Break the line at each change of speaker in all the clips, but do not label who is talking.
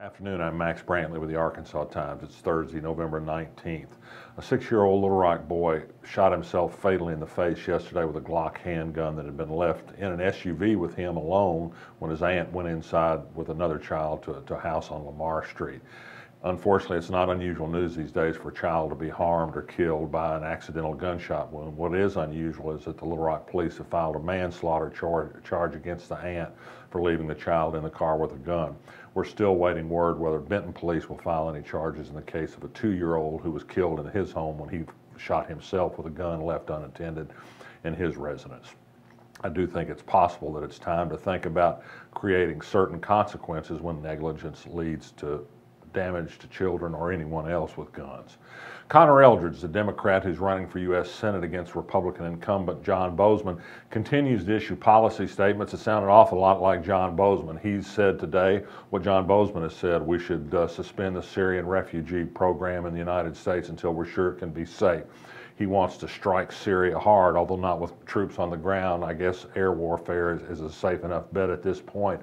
Afternoon, I'm Max Brantley with the Arkansas Times. It's Thursday, November 19th. A 6-year-old Little Rock boy shot himself fatally in the face yesterday with a Glock handgun that had been left in an SUV with him alone when his aunt went inside with another child to a house on Lamar Street. Unfortunately, it's not unusual news these days for a child to be harmed or killed by an accidental gunshot wound. What is unusual is that the Little Rock police have filed a manslaughter charge against the aunt for leaving the child in the car with a gun. We're still waiting word whether Benton police will file any charges in the case of a 2-year-old who was killed in his home when he shot himself with a gun left unattended in his residence. I do think it's possible that it's time to think about creating certain consequences when negligence leads to damage to children or anyone else with guns. Eldridge, the Democrat who's running for U.S. Senate against Republican incumbent John Boozman, continues to issue policy statements that sound an awful lot like John Boozman. He's said today what John Boozman has said: we should suspend the Syrian refugee program in the United States until we're sure it can be safe. He wants to strike Syria hard, although not with troops on the ground. I guess air warfare is a safe enough bet at this point.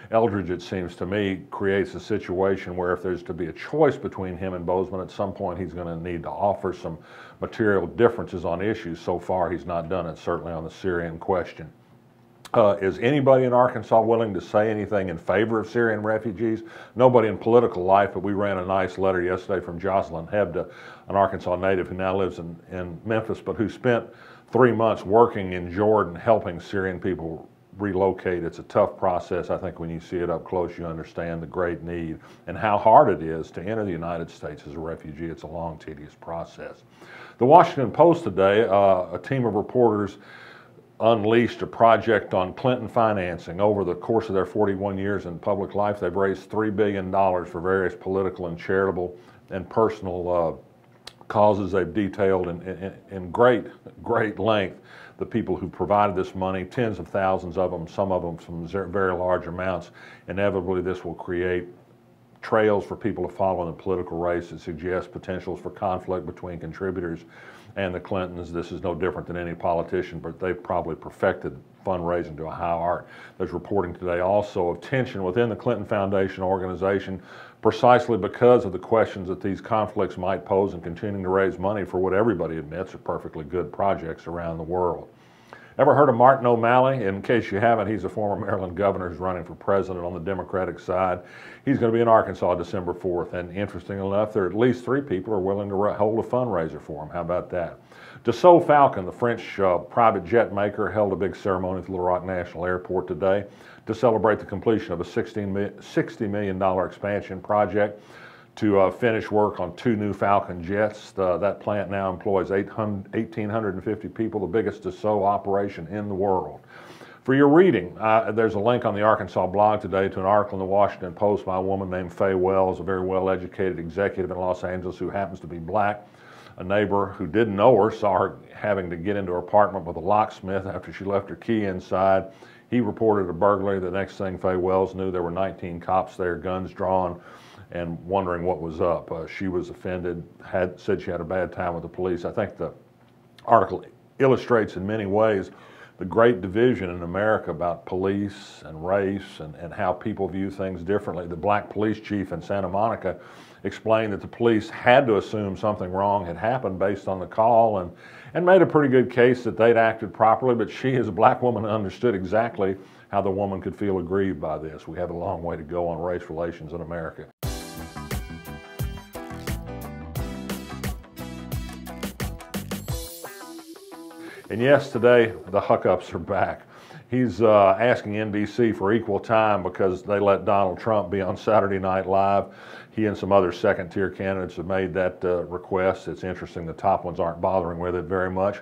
Eldridge, it seems to me, creates a situation where if there's to be a choice between him and Boozman, at some point he's going to need to offer some material differences on issues. So far, he's not done it, certainly on the Syrian question. Is anybody in Arkansas willing to say anything in favor of Syrian refugees? Nobody in political life, but we ran a nice letter yesterday from Jocelyn Hebda, an Arkansas native who now lives in Memphis, but who spent 3 months working in Jordan helping Syrian people relocate. It's a tough process. I think when you see it up close, you understand the great need and how hard it is to enter the United States as a refugee. It's a long, tedious process. The Washington Post today, a team of reporters unleashed a project on Clinton financing. Over the course of their 41 years in public life, they've raised $3 billion for various political and charitable and personal causes. They've detailed in great length the people who provided this money, tens of thousands of them, some of them from very large amounts. Inevitably, this will create trails for people to follow in the political race. It suggests potentials for conflict between contributors and the Clintons. This is no different than any politician, but they've probably perfected fundraising to a high art. There's reporting today also of tension within the Clinton Foundation organization, precisely because of the questions that these conflicts might pose in continuing to raise money for what everybody admits are perfectly good projects around the world. Ever heard of Martin OMalley? In case you haven't, he's a former Maryland governor who's running for president on the Democratic side. He's going to be in Arkansas December 4th, and interestingly enough, there are at least 3 people who are willing to hold a fundraiser for him. How about that? Dassault Falcon, the French private jet maker, held a big ceremony at the Little Rock National Airport today to celebrate the completion of a $60 million expansion project to finish work on 2 new Falcon Jets. That plant now employs 1,850 people, the biggest Dassault operation in the world. For your reading, there's a link on the Arkansas blog today to an article in the Washington Post by a woman named Faye Wells, a very well-educated executive in Los Angeles who happens to be black. A neighbor who didn't know her saw her having to get into her apartment with a locksmith after she left her key inside. He reported a burglary. The next thing Faye Wells knew, there were 19 cops there, guns drawn, and wondering what was up. She was offended, said she had a bad time with the police. I think the article illustrates in many ways the great division in America about police and race and how people view things differently. The black police chief in Santa Monica explained that the police had to assume something wrong had happened based on the call and made a pretty good case that they'd acted properly, but she, as a black woman, understood exactly how the woman could feel aggrieved by this. We have a long way to go on race relations in America. And yes, today the Huckups are back. He's asking NBC for equal time because they let Donald Trump be on Saturday Night Live. He and some other second-tier candidates have made that request. It's interesting the top ones aren't bothering with it very much.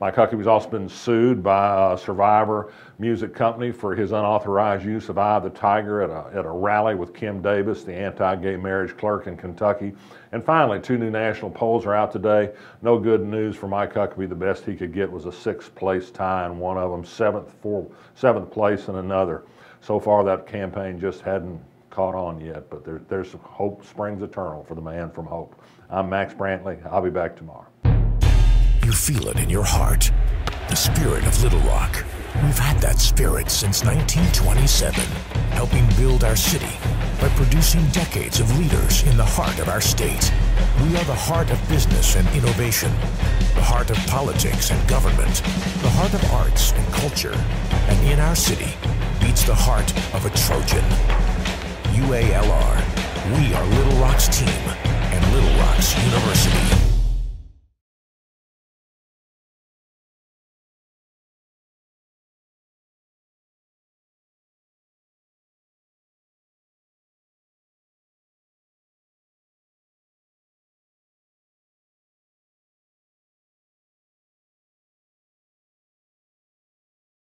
Mike Huckabee has also been sued by Survivor Music Company for his unauthorized use of Eye of the Tiger at a rally with Kim Davis, the anti-gay marriage clerk in Kentucky. And finally, 2 new national polls are out today. No good news for Mike Huckabee. The best he could get was a 6th-place tie in one of them, 7th place in another. So far, that campaign just hadn't caught on yet, but there's hope springs eternal for the man from Hope. I'm Max Brantley. I'll be back tomorrow.
You feel it in your heart, the spirit of Little Rock. We've had that spirit since 1927, helping build our city by producing decades of leaders in the heart of our state. We are the heart of business and innovation, the heart of politics and government, the heart of arts and culture, and in our city beats the heart of a Trojan. UALR.